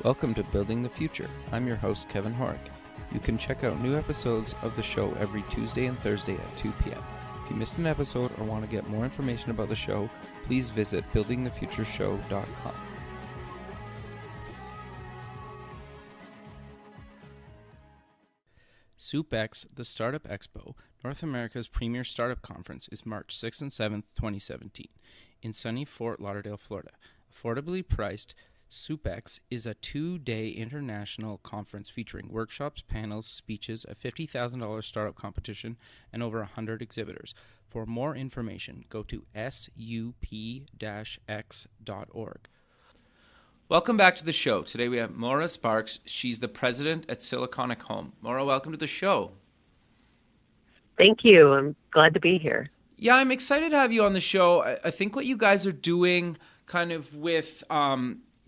Welcome to Building the Future. I'm your host, Kevin Horick. You can check out new episodes of the show every Tuesday and Thursday at 2 p.m. If you missed an episode or want to get more information about the show, please visit buildingthefutureshow.com. SoupX, the Startup Expo, North America's premier startup conference, is March 6th and 7th, 2017, in sunny Fort Lauderdale, Florida. Affordably priced, SoupX is a 2-day international conference featuring workshops, panels, speeches, a $50,000 startup competition, and over 100 exhibitors. For more information, go to sup-x.org. Welcome back to the show. Today we have Maura Sparks. She's the president at Siliconic Home. Maura, welcome to the show. Thank you. I'm glad to be here. Yeah, I'm excited to have you on the show. I think what you guys are doing kind of with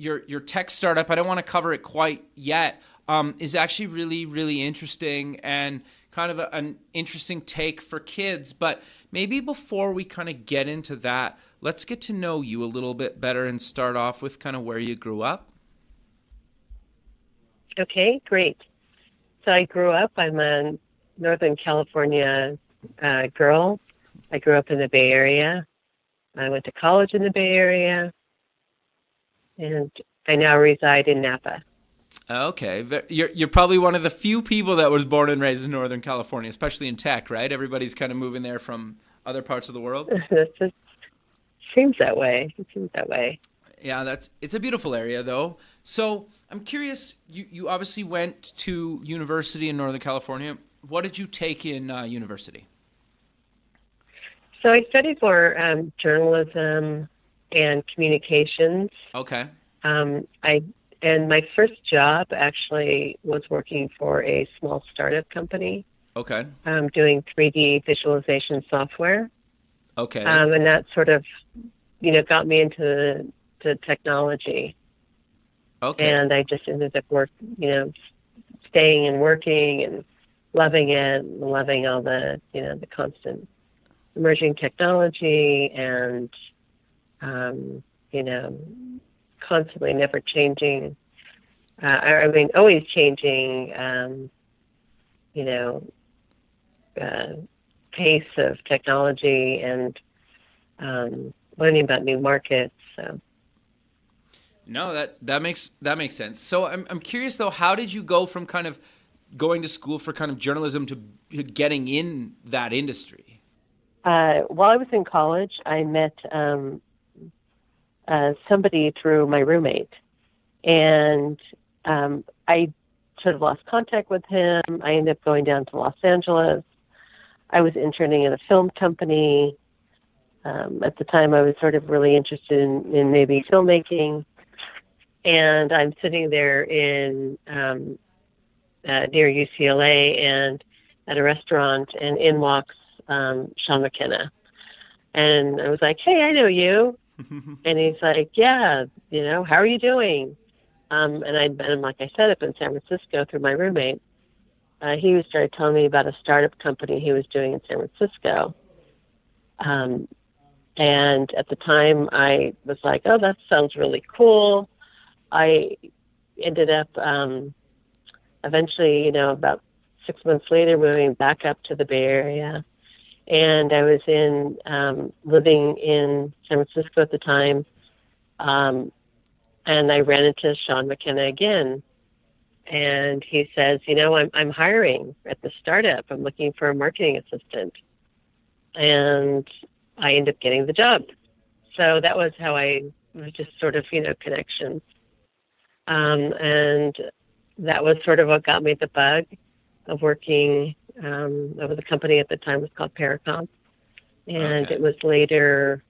your tech startup, I don't want to cover it quite yet, is actually really, really interesting and kind of an interesting take for kids. But maybe before we kind of get into that, let's get to know you a little bit better and start off with kind of where you grew up. Okay, great. So I grew up, I'm a Northern California girl. I grew up in the Bay Area. I went to college in the Bay Area. And I now reside in Napa. Okay. You're probably one of the few people that was born and raised in Northern California, especially in tech, right? Everybody's kind of moving there from other parts of the world. It seems that way. Yeah, it's a beautiful area, though. So I'm curious, you obviously went to university in Northern California. What did you take in university? So I studied for journalism and communications. Okay. And my first job actually was working for a small startup company. Okay. Doing 3D visualization software. Okay. And that sort of, got me into technology. Okay. And I just ended up staying and working and loving it, and loving all the, the constant emerging technology and constantly never changing, always changing, pace of technology and learning about new markets. So. No, that makes sense. So I'm curious though, how did you go from kind of going to school for kind of journalism to getting in that industry? While I was in college, I met somebody through my roommate, and I sort of lost contact with him. I ended up going down to Los Angeles. I was interning at a film company. At the time, I was sort of really interested in maybe filmmaking, and I'm sitting there in near UCLA and at a restaurant, and in walks Sean McKenna. And I was like, "Hey, I know you." And he's like, "Yeah, how are you doing?" And I'd met him, like I said, up in San Francisco through my roommate. He started telling me about a startup company he was doing in San Francisco. And at the time, I was like, "Oh, that sounds really cool." I ended up eventually, about 6 months later, moving back up to the Bay Area. And I was living in San Francisco at the time, and I ran into Sean McKenna again. And he says, I'm hiring at the startup. I'm looking for a marketing assistant. And I ended up getting the job. So that was how I was just sort of, connections. And that was sort of what got me the bug of working. The company at the time was called Paracom, and Okay. It was later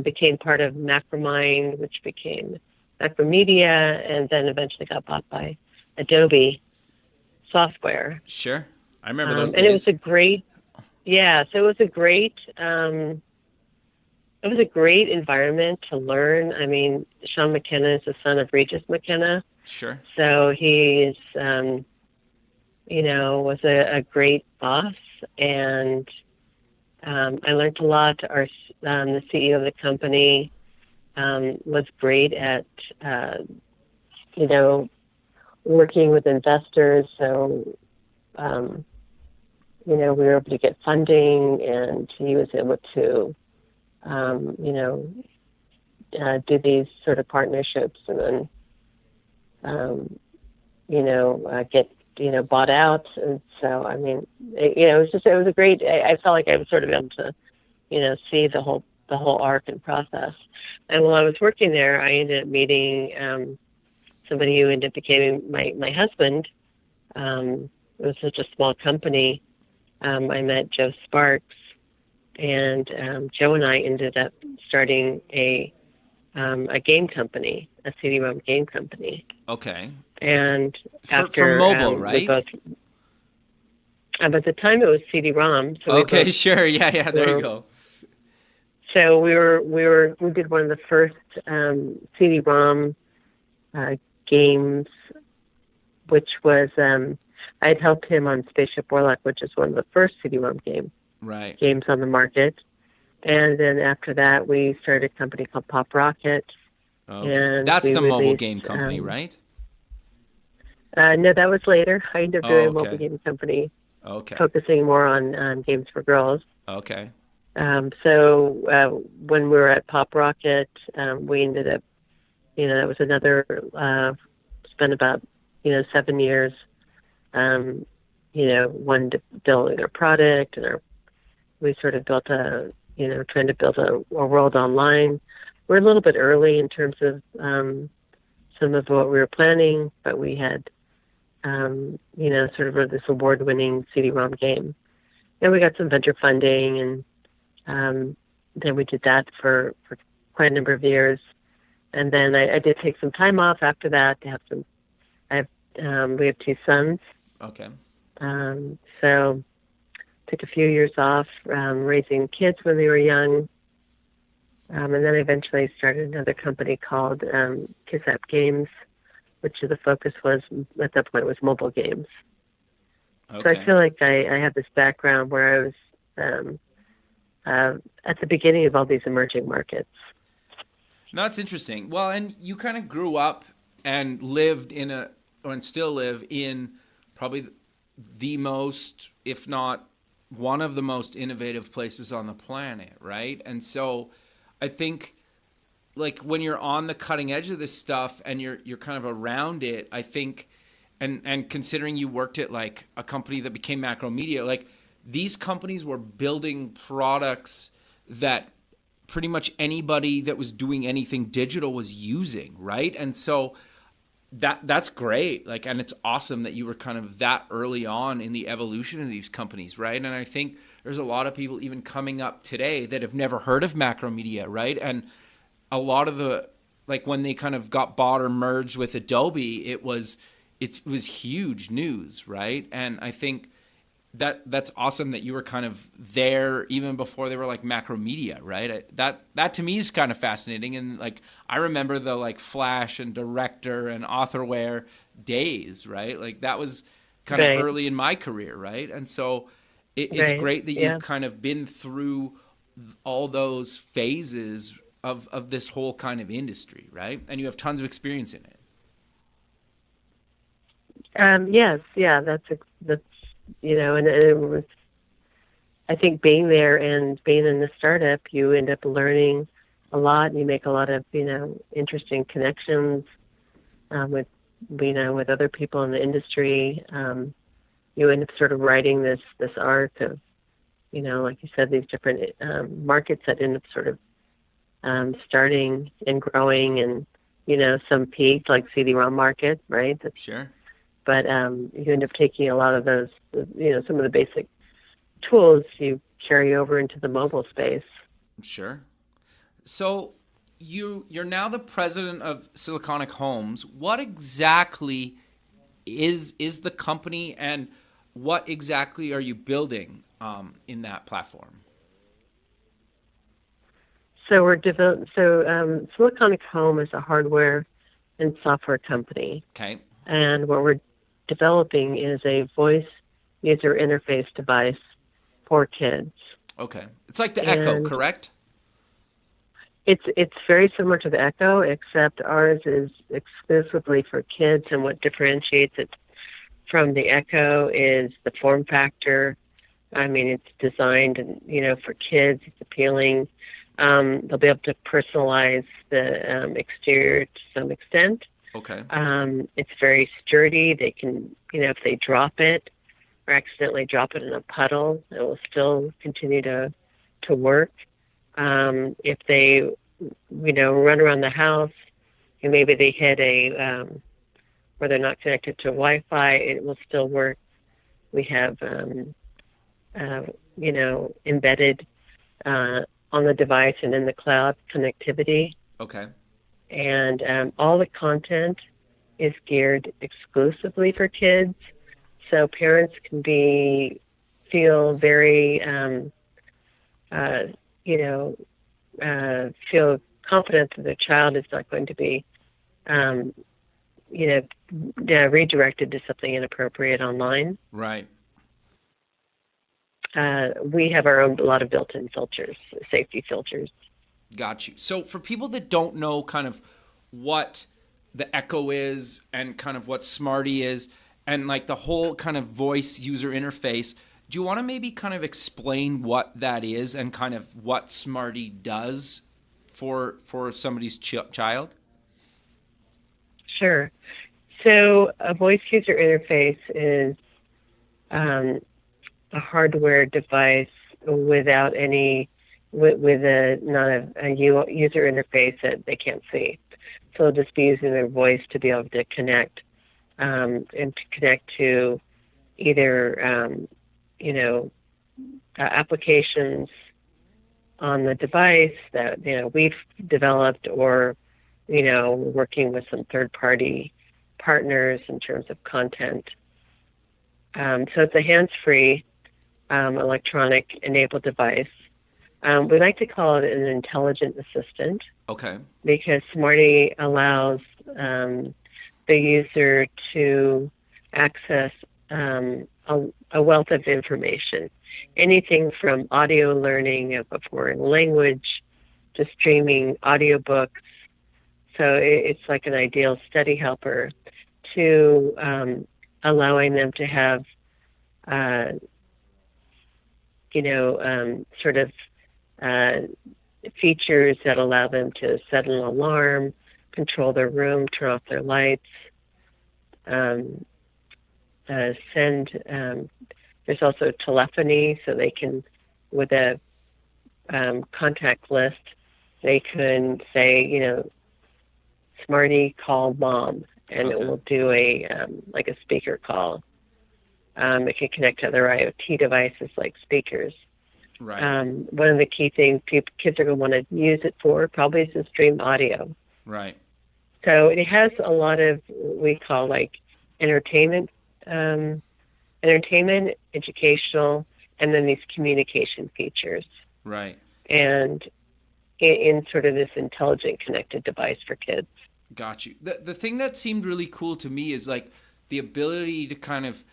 became part of Macromind, which became Macromedia, and then eventually got bought by Adobe Software. Sure, I remember those days. And it was a great, So it was a great environment to learn. I mean, Sean McKenna is the son of Regis McKenna. Sure. So he's was a great boss, and I learned a lot. The CEO of the company was great at you know, working with investors. So, we were able to get funding, and he was able to, do these sort of partnerships, and then, get, bought out. And so, I mean, it was a great, I felt like I was sort of able to, see the whole arc and process. And while I was working there, I ended up meeting, somebody who ended up becoming my husband. It was such a small company. I met Joe Sparks, and Joe and I ended up starting a game company, a CD-ROM game company. Okay. And for mobile, right? At the time, it was CD-ROM. So okay, sure, yeah, there you go. So we did one of the first CD-ROM games, which was I had helped him on Spaceship Warlock, which is one of the first CD-ROM games on the market. And then after that, we started a company called Pop Rocket. Okay. And that's the mobile game company, right? No, that was later. I ended up doing a mobile game company, focusing more on games for girls. Okay. So when we were at Pop Rocket, we ended up, that was another, spent about, 7 years, one building our product, and we sort of built trying to build a world online. We're a little bit early in terms of some of what we were planning, but we had, sort of this award-winning CD-ROM game. And we got some venture funding, and then we did that for quite a number of years. And then I did take some time off after that to have we have 2 sons. Okay. So took a few years off, raising kids when they were young. And then eventually started another company called Kiss App Games, which the focus was, at that point, was mobile games. Okay. So I feel like I have this background where I was at the beginning of all these emerging markets. No, that's interesting. Well, and you kind of grew up and lived and still live in probably the most, if not one of the most innovative places on the planet, right? And so I think, like, when you're on the cutting edge of this stuff and you're kind of around it, I think, and considering you worked at like a company that became Macromedia, like these companies were building products that pretty much anybody that was doing anything digital was using, right? And so that's great. Like, and it's awesome that you were kind of that early on in the evolution of these companies, right? And I think there's a lot of people even coming up today that have never heard of Macromedia, right? And a lot of like when they kind of got bought or merged with Adobe, it was huge news, right? And I think that's awesome that you were kind of there even before they were like Macromedia, right? That to me is kind of fascinating. And like I remember the like Flash and Director and Authorware days, right? Like that was kind of early in my career, right? And so it's great that you've kind of been through all those phases of this whole kind of industry, right? And you have tons of experience in it. Yes, yeah, that's and it was, I think being there and being in the startup, you end up learning a lot, and you make a lot of, interesting connections with other people in the industry. You end up sort of writing this arc of, like you said, these different markets that end up sort of starting and growing, and, some peaked, like CD-ROM market, right? Sure. But you end up taking a lot of those, some of the basic tools you carry over into the mobile space. Sure. So you're now the president of Siliconic Homes. What exactly is the company, and what exactly are you building in that platform? So Siliconic Home is a hardware and software company. Okay. And what we're developing is a voice user interface device for kids. Okay. It's like the Echo, correct? It's very similar to the Echo, except ours is exclusively for kids, and what differentiates it from the Echo is the form factor. I mean, it's designed, and for kids. It's appealing. They'll be able to personalize the exterior to some extent. Okay. It's very sturdy. They can, if they drop it or accidentally drop it in a puddle, it will still continue to work. If they, run around the house and maybe they hit where they're not connected to Wi-Fi, it will still work. We have, embedded on the device and in the cloud connectivity. Okay. And all the content is geared exclusively for kids, so parents can feel very, feel confident that their child is not going to be, redirected to something inappropriate online. Right. We have a lot of built-in filters, safety filters. Got you. So for people that don't know kind of what the Echo is and kind of what Smarty is and like the whole kind of voice user interface, do you want to maybe kind of explain what that is and kind of what Smarty does for somebody's child? Sure. So a voice user interface is a hardware device without any with a user interface that they can't see. So they'll just be using their voice to be able to connect and to connect to either applications on the device that we've developed, or working with some third-party partners in terms of content. So it's a hands-free electronic enabled device. We like to call it an intelligent assistant. Okay. Because Smarty allows the user to access a wealth of information, anything from audio learning of a foreign language to streaming audiobooks. So it's like an ideal study helper, to allowing them to have, sort of features that allow them to set an alarm, control their room, turn off their lights, send. There's also telephony, so they can, with a contact list, they can say, Smarty, call mom, and Okay. it will do a speaker call. It can connect to other IoT devices like speakers. Right. One of the key things kids are going to want to use it for probably is to stream audio. Right. So it has a lot of what we call like entertainment, educational, and then these communication features. Right. And in sort of this intelligent connected device for kids. Got you. The thing that seemed really cool to me is like the ability to kind of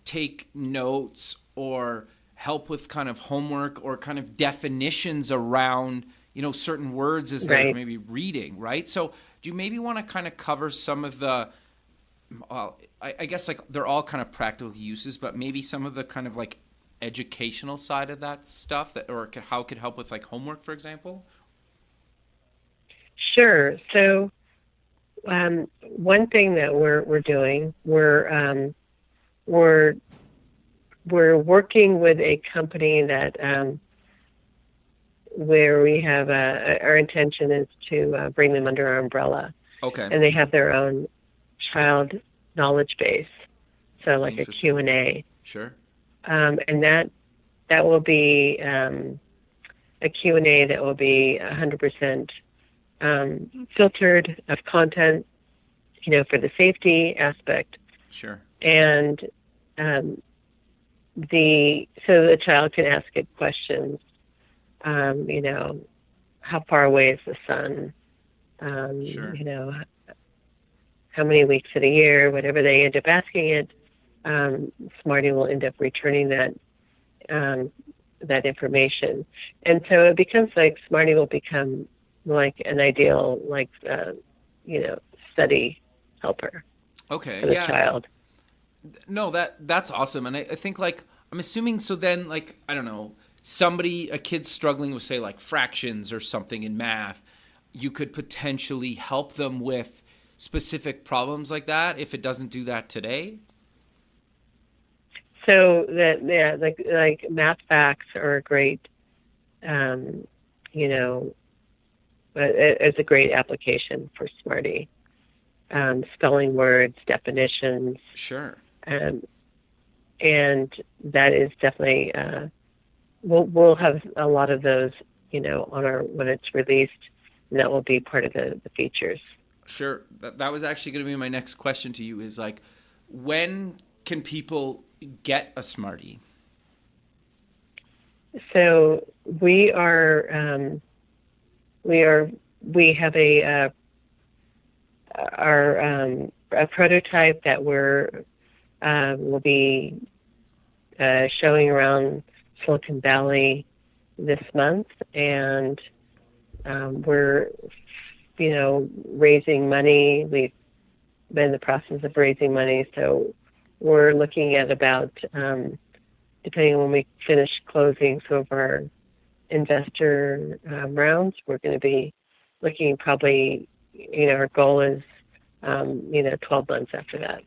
take notes or help with kind of homework or kind of definitions around, certain words as they're Right. maybe reading, right? So do you maybe want to kind of cover some of the, I guess like they're all kind of practical uses, but maybe some of the kind of like educational side of that stuff or how it could help with like homework, for example? Sure. So one thing that we're doing, we're working with a company that where we have our intention is to bring them under our umbrella. Okay. And they have their own child knowledge base, so like a Q&A. Sure. And that will be a Q&A that will be 100% filtered of content, for the safety aspect. Sure. And so the child can ask it questions. How far away is the sun? Sure. How many weeks of the year? Whatever they end up asking it, Smarty will end up returning that information. And so it becomes like Smarty will become like an ideal, like, study helper Okay, for the yeah. child. No, that's awesome. And I think like I'm assuming so then like I don't know, a kid struggling with say like fractions or something in math, you could potentially help them with specific problems like that if it doesn't do that today. So that, yeah, like math facts are a great, um, you know, it's a great application for Smarty. Spelling words, definitions, Sure. um, and that is definitely, we'll have a lot of those, on our when it's released, and that will be part of the features. Sure. That was actually going to be my next question to you is like when can people get a Smartie? So we have a prototype that will be showing around Silicon Valley this month, and we're raising money. We've been in the process of raising money, so we're looking at about, depending on when we finish closing some of our investor rounds, we're going to be looking probably, our goal is, 12 months after that.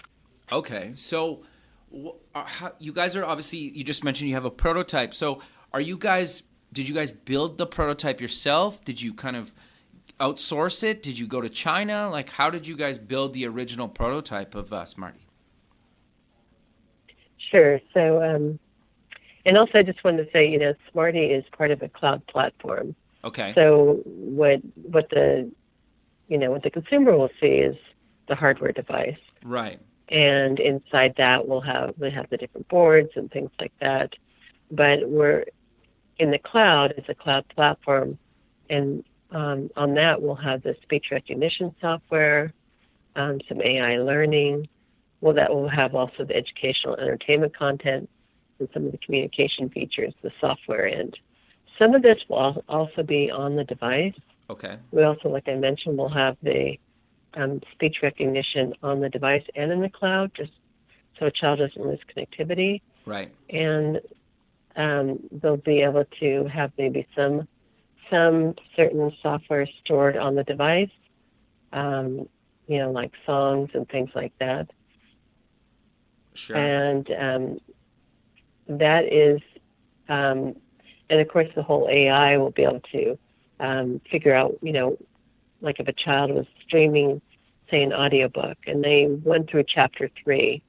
Okay. So you guys are obviously you just mentioned you have a prototype. So did you guys build the prototype yourself? Did you kind of outsource it? Did you go to China? Like how did you guys build the original prototype of Smarty? Sure. So, and also I just wanted to say, Smarty is part of a cloud platform. Okay. So what the consumer will see is the hardware device. Right. And inside that we have the different boards and things like that. But we're in the cloud as a cloud platform, and on that we'll have the speech recognition software, some AI learning. Well, that will have also the educational entertainment content and some of the communication features, the software end. Some of this will also be on the device. Okay. We also, like I mentioned, will have the speech recognition on the device and in the cloud, just so a child doesn't lose connectivity. Right. And they'll be able to have maybe some certain software stored on the device, like songs and things like that. Sure. And that is, and of course, the whole AI will be able to figure out, like if a child was streaming, say, an audiobook, and they went through chapter 3,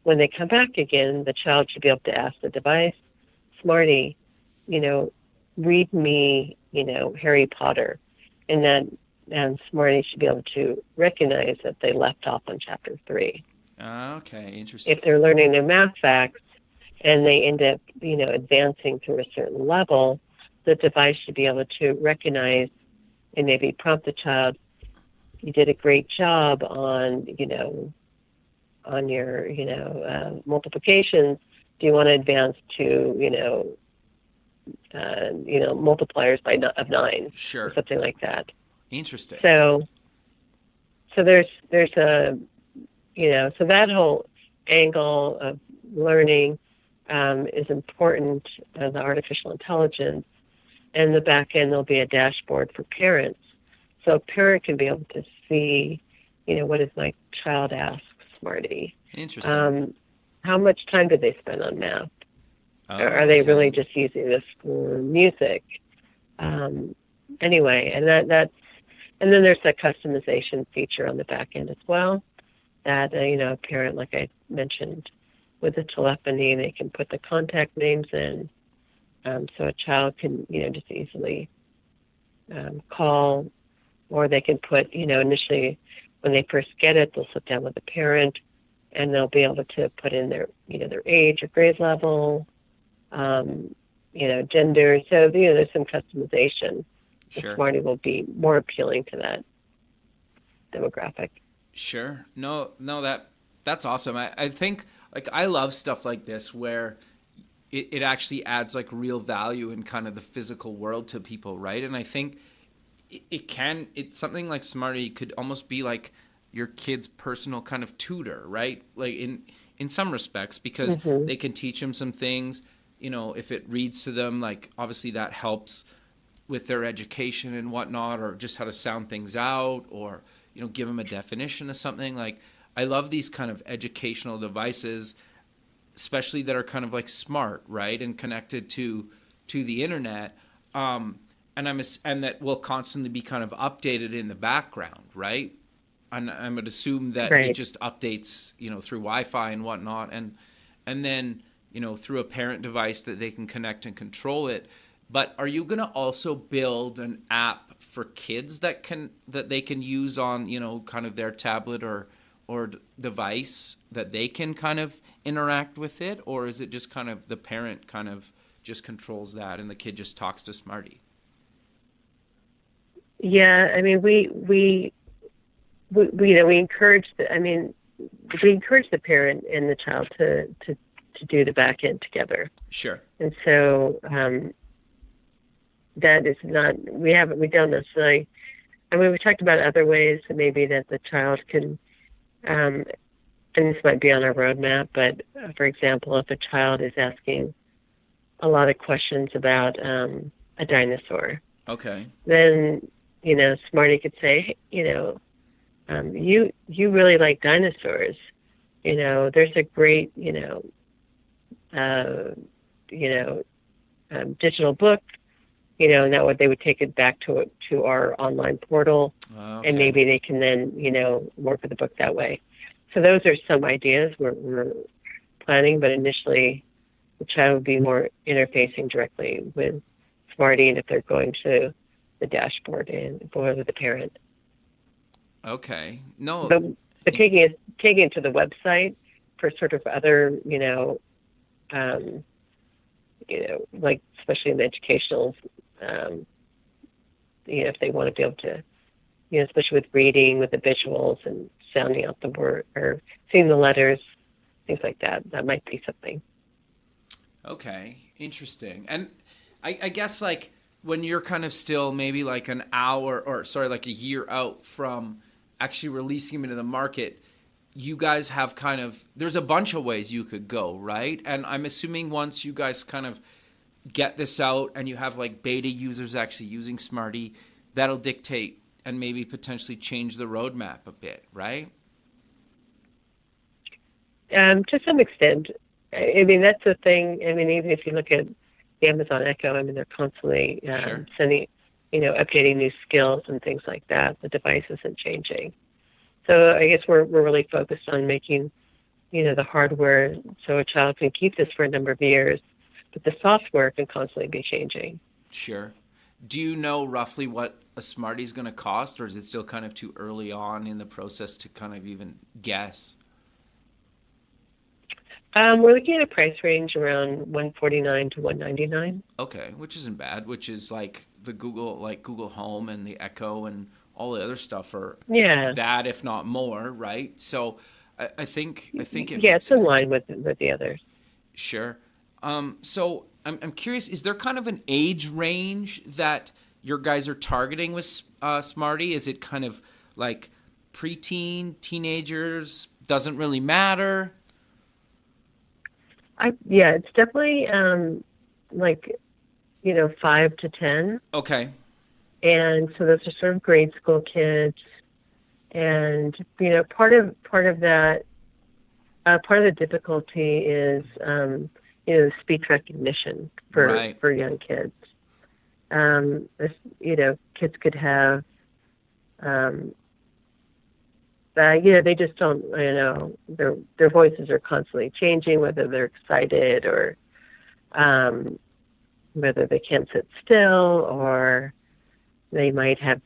when they come back again, the child should be able to ask the device, Smarty, read me, Harry Potter. And Smarty should be able to recognize that they left off on chapter 3. Okay, interesting. If they're learning their math facts and they end up, advancing through a certain level, the device should be able to recognize and maybe prompt the child, you did a great job on your, multiplications. Do you want to advance to, multipliers of 9? Sure. Or something like that. Interesting. So there's a, so that whole angle of learning is important, the artificial intelligence. And the back end, there'll be a dashboard for parents. So a parent can be able to see, what does my child ask Smarty? Interesting. How much time did they spend on math? Oh, Are they okay. really just using this for music? Anyway, and and then there's that customization feature on the back end as well. That a parent, like I mentioned, with the telephony, they can put the contact names in, so a child can just easily call, or they can put initially when they first get it, they'll sit down with the parent, and they'll be able to put in their their age or grade level, gender. So there's some customization. Sure. The Smarty will be more appealing to that demographic. Sure. No, that's awesome. I think like I love stuff like this where it actually adds like real value in kind of the physical world to people, right? And I think It's something like Smarty could almost be like your kid's personal kind of tutor, right? Like in some respects, because Hmm. they can teach them some things. If it reads to them, like obviously that helps with their education and whatnot, or just how to sound things out, or give them a definition of something. Like, I love these kind of educational devices, especially that are kind of like smart, right, and connected to the internet. And that will constantly be kind of updated in the background, right? And I would assume that it Right. just updates, through Wi-Fi and whatnot, and then through a parent device that they can connect and control it. But are you going to also build an app for kids that they can use on kind of their tablet or device, that they can kind of interact with it, or is it just kind of the parent kind of just controls that and the kid just talks to Smarty? Yeah, I mean, we encourage we encourage the parent and the child to do the back end together. Sure. And so that is not, we don't necessarily, I mean, we talked about other ways that maybe that the child can, and this might be on our roadmap, but for example, if a child is asking a lot of questions about a dinosaur, Okay. then, Smarty could say, you really like dinosaurs. There's a great, uh, digital book, and that way they would take it back to our online portal, and Okay. maybe they can then, work with the book that way. So those are some ideas we're planning, but initially the child would be more interfacing directly with Smarty, and if they're going to the dashboard and or with the parent. Okay. No. But taking it to the website for sort of other, um, like especially in the educational, if they want to be able to, especially with reading, with the visuals and sounding out the word or seeing the letters, things like that. That might be something. Okay. Interesting. And I guess like when you're kind of still maybe like an hour or sorry, like a year out from actually releasing them into the market, you guys have kind of, there's a bunch of ways you could go, right? And I'm assuming once you guys kind of get this out and you have like beta users actually using Smarty, that'll dictate and maybe potentially change the roadmap a bit, right? To some extent, I mean that's the thing. I mean, even if you look at the Amazon Echo, I mean they're constantly Sure. sending, updating new skills and things like that. The device isn't changing, so I guess we're really focused on making, the hardware so a child can keep this for a number of years, but the software can constantly be changing. Sure. Do you know roughly what a Smarty's going to cost, or is it still kind of too early on in the process to kind of even guess? We're looking at a price range around 149 to 199. Okay, which isn't bad. Which is like the Google Home and the Echo and all the other stuff are Yeah, that, if not more, right? So I think it yeah, makes it's in sense. line with the others. Sure. So I'm curious. Is there kind of an age range that your guys are targeting with Smarty? Is it kind of like preteen, teenagers? Doesn't really matter. Yeah, it's definitely like 5 to 10, Okay. and so those are sort of grade school kids, and part of that part of the difficulty is speech recognition Right. for young kids. Kids could have um, they just don't, their voices are constantly changing, whether they're excited or um, whether they can't sit still or they might have,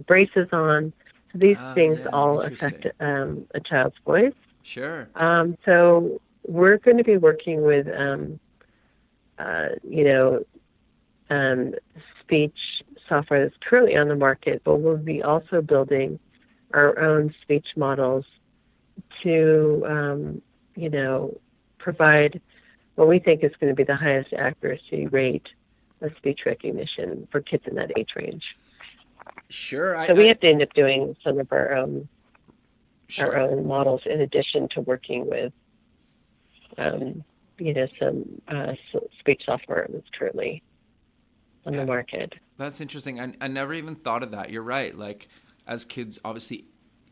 braces on. So these things Yeah. all affect Interesting. a child's voice. Sure. So we're going to be working with, uh, you know, um, speech software that's currently on the market, but we'll be also building our own speech models to, provide what we think is going to be the highest accuracy rate of speech recognition for kids in that age range. Sure. So we have to end up doing some of our Sure. own models in addition to working with, some speech software that's currently on the market. That's interesting. I never even thought of that. You're right. Like, as kids obviously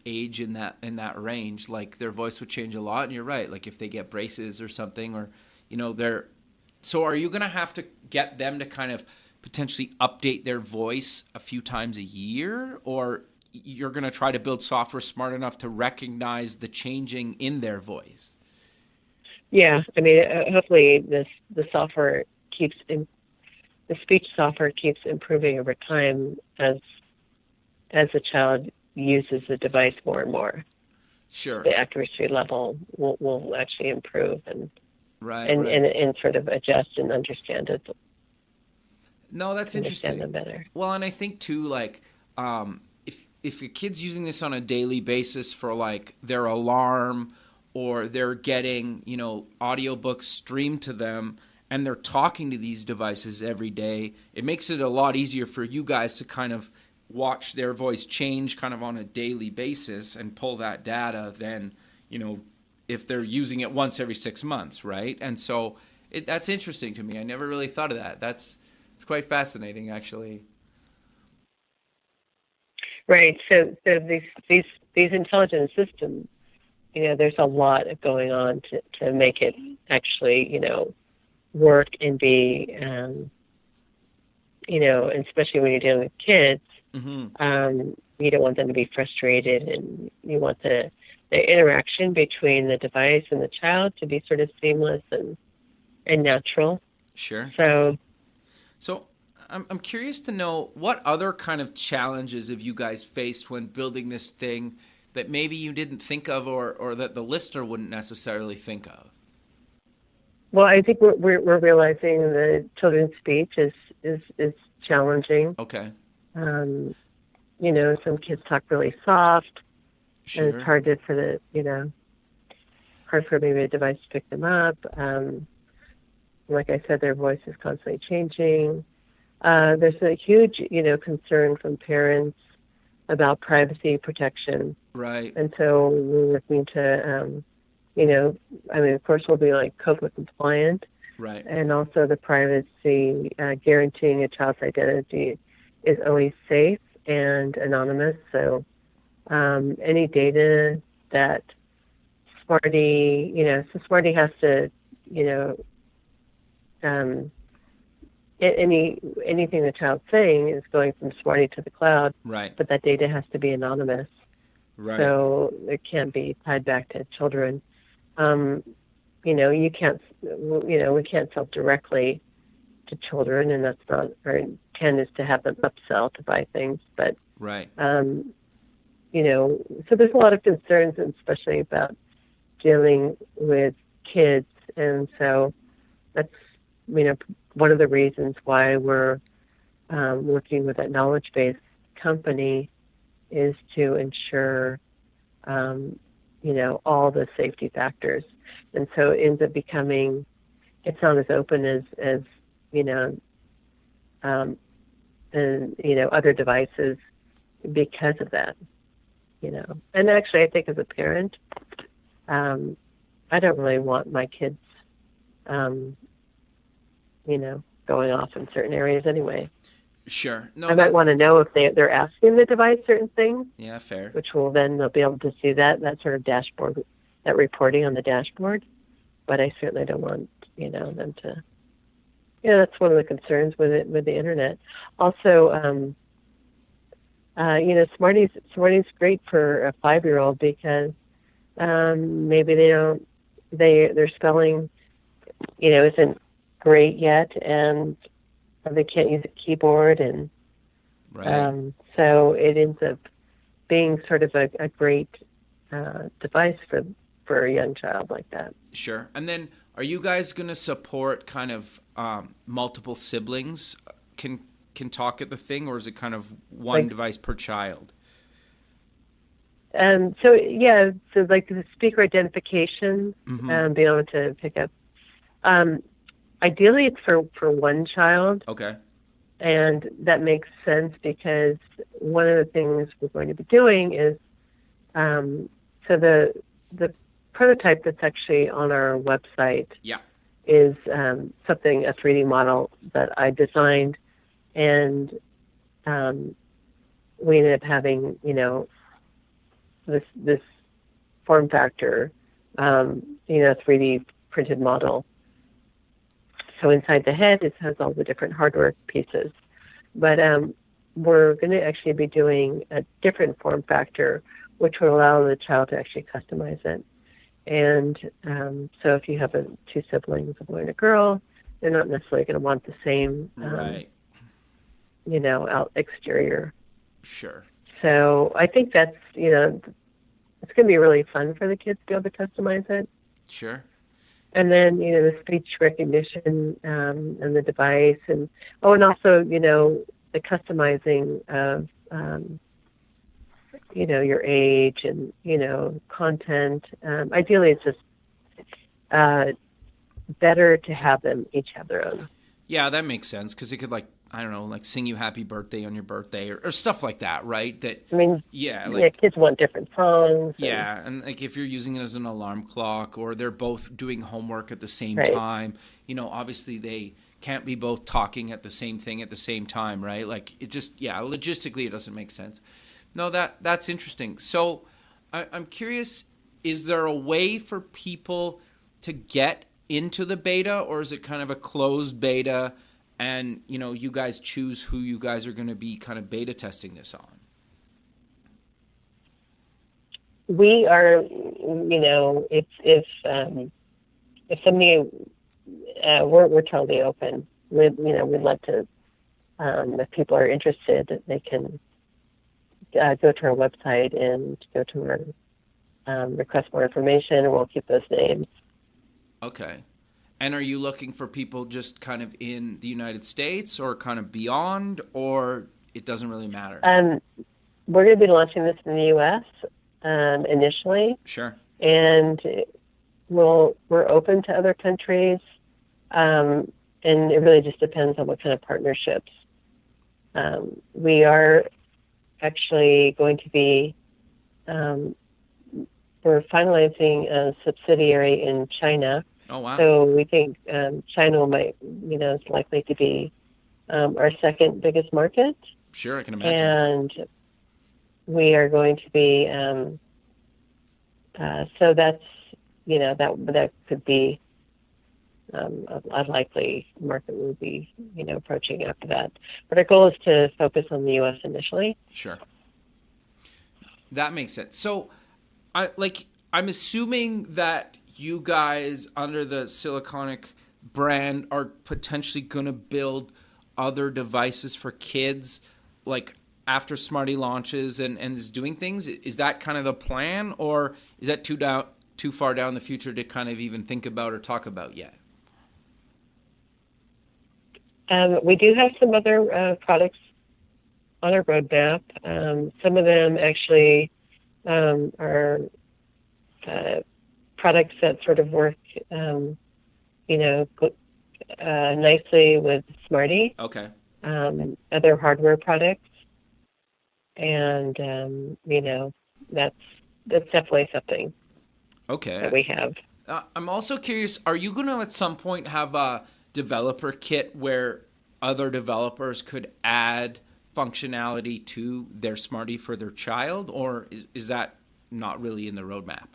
age in that range, like their voice would change a lot. And you're right. Like if they get braces or something, or they're. So are you going to have to get them to kind of potentially update their voice a few times a year, or you're going to try to build software smart enough to recognize the changing in their voice? Yeah, I mean, hopefully the software the speech software keeps improving over time as the child uses the device more and more. Sure. The accuracy level will actually improve and right. and sort of adjust and understand it. No, that's interesting. Them better. Well, and I think too, like, if a kid's using this on a daily basis for like their alarm, or they're getting audiobooks streamed to them, and they're talking to these devices every day, it makes it a lot easier for you guys to kind of watch their voice change kind of on a daily basis and pull that data than, if they're using it once every 6 months, right? And so that's interesting to me. I never really thought of that. It's quite fascinating, actually. Right. So these intelligent systems, there's a lot going on to make it actually, work and be, and especially when you're dealing with kids, you don't want them to be frustrated, and you want the interaction between the device and the child to be sort of seamless and natural. Sure. So I'm curious to know, what other kind of challenges have you guys faced when building this thing that maybe you didn't think of, or that the listener wouldn't necessarily think of? Well, I think we're realizing that children's speech is challenging. Okay. Some kids talk really soft, Sure. and it's hard for maybe a device to pick them up. Like I said, their voice is constantly changing. There's a huge, concern from parents about privacy protection. Right. And so we're looking to, of course, we'll be like COPA compliant. Right. And also the privacy, guaranteeing a child's identity is always safe and anonymous. So any data that Smarty, so Smarty has to, anything the child's saying is going from Smarty to the cloud. Right. But that data has to be anonymous. Right. So it can't be tied back to children. You can't, we can't sell directly to children, and that's not our intent, is to have them upsell to buy things. But, right. So there's a lot of concerns, especially about dealing with kids. And so that's, one of the reasons why we're working with that knowledge-based company is to ensure, all the safety factors. And so it ends up becoming, it's not as open as other devices because of that, And actually, I think as a parent, I don't really want my kids, going off in certain areas anyway. Sure. No, I might want to know if they're asking the device certain things. Yeah, fair. Which will then they'll be able to see that sort of dashboard, that reporting on the dashboard. But I certainly don't want them to. That's one of the concerns with the internet. Also, Smarty's great for a 5-year-old because maybe their spelling, isn't great yet, and they can't use a keyboard, and right. So it ends up being sort of a great device for a young child like that. Sure. And then, are you guys going to support kind of multiple siblings can talk at the thing, or is it kind of one device per child? So like the speaker identification, be able to pick up. Ideally, it's for one child. Okay. And that makes sense because one of the things we're going to be doing is, so the prototype that's actually on our website Yeah. is something, a 3D model that I designed, and we ended up having, this form factor, 3D printed model. So inside the head, it has all the different hardware pieces. But we're going to actually be doing a different form factor, which will allow the child to actually customize it. And so if you have two siblings, a boy and a girl, they're not necessarily going to want the same, Right. out exterior. Sure. So I think that's, it's going to be really fun for the kids to be able to customize it. Sure. And then, the speech recognition and the device. And also, the customizing of, your age and, content. Ideally, it's just better to have them each have their own. Yeah, that makes sense because it could, sing you happy birthday on your birthday or stuff like that, right? Kids want different songs. And if you're using it as an alarm clock or they're both doing homework at the same right. time, obviously they can't be both talking at the same thing at the same time, right? Logistically it doesn't make sense. No, that's interesting. So I'm curious, is there a way for people to get into the beta, or is it kind of a closed beta and, you guys choose who you guys are going to be kind of beta testing this on? We are, if somebody, we're totally open. We'd love to, if people are interested, they can go to our website and go to our request more information, and we'll keep those names. Okay. And are you looking for people just kind of in the United States or kind of beyond, or it doesn't really matter? We're going to be launching this in the U.S. Initially. Sure. And we're open to other countries, and it really just depends on what kind of partnerships. We are actually going to be, we're finalizing a subsidiary in China. Oh, wow. So we think China might, is likely to be our second biggest market. Sure, I can imagine. And we are going to be, so that's, that could be a likely market we'll be, approaching after that. But our goal is to focus on the U.S. initially. Sure. That makes sense. So, I'm assuming that you guys under the Siliconic brand are potentially going to build other devices for kids, after Smarty launches and is doing things. Is that kind of the plan, or is that too far down the future to kind of even think about or talk about yet? We do have some other products on our roadmap. Some of them actually are products that sort of work, nicely with Smarty. Okay. Other hardware products, and that's definitely something. Okay. That we have. I'm also curious, are you going to at some point have a developer kit where other developers could add functionality to their Smarty for their child, or is that not really in the roadmap?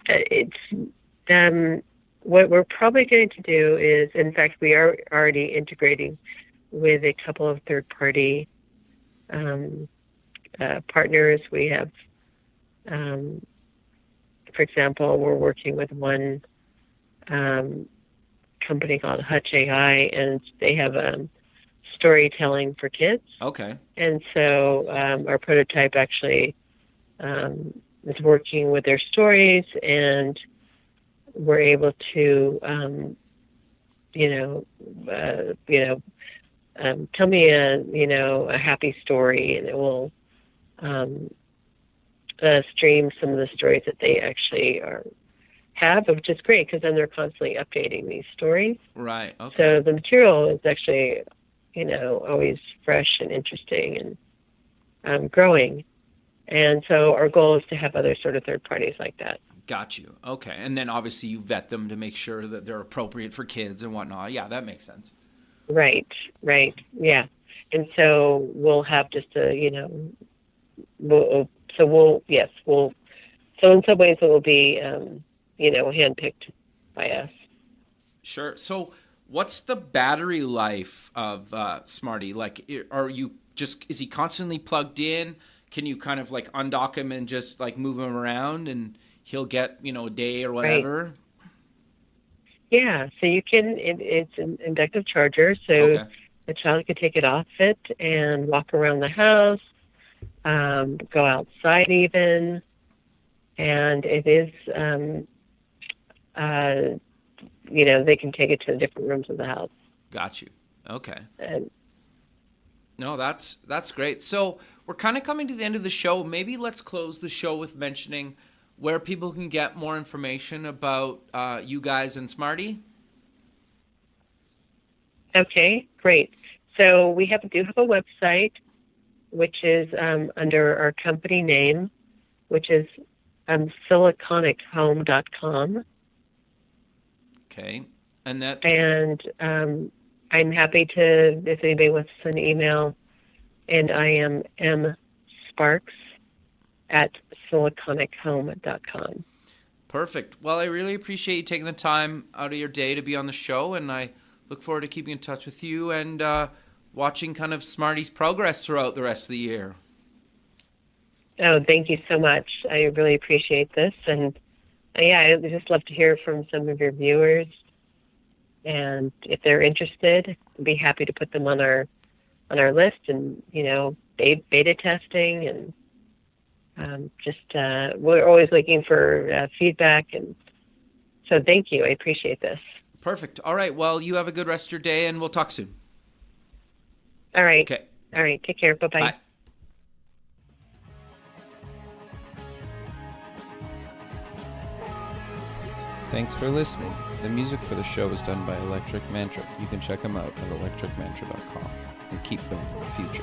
It's what we're probably going to do is, in fact, we are already integrating with a couple of third-party partners. We have, for example, we're working with one company called Hutch AI, and they have storytelling for kids. Okay. And so our prototype actually is working with their stories, and we're able to, tell me a happy story, and it will stream some of the stories that they actually are have, which is great because then they're constantly updating these stories. Right. Okay. So the material is actually, always fresh and interesting and growing. And so our goal is to have other sort of third parties like that. Got you. Okay. And then obviously you vet them to make sure that they're appropriate for kids and whatnot. Yeah, that makes sense. Right. Yeah. And so we'll have just so in some ways it will be, handpicked by us. Sure. So what's the battery life of Smarty? Like, is he constantly plugged in? Can you kind of like undock him and just like move him around and he'll get, a day or whatever? Right. Yeah. So you can, it's an inductive charger. So Okay. the child could take it off it and walk around the house, go outside even. And it is, they can take it to the different rooms of the house. Got you. Okay. And, No, that's great. So we're kind of coming to the end of the show. Maybe let's close the show with mentioning where people can get more information about you guys and Smarty. okay, great. So we do have a website, which is under our company name, which is siliconichome.com. Okay. And I'm happy to, if anybody wants to send an email, and I am msparks@siliconichome.com. Perfect. Well, I really appreciate you taking the time out of your day to be on the show, and I look forward to keeping in touch with you and watching kind of Smarty's progress throughout the rest of the year. Oh, thank you so much. I really appreciate this. And I just love to hear from some of your viewers. And if they're interested, I'd be happy to put them on our list and, beta testing. And we're always looking for feedback. And so thank you. I appreciate this. Perfect. All right. Well, you have a good rest of your day, and we'll talk soon. All right. Okay. All right. Take care. Bye-bye. Bye. Thanks for listening. The music for the show is done by Electric Mantra. You can check them out at electricmantra.com and keep building the future.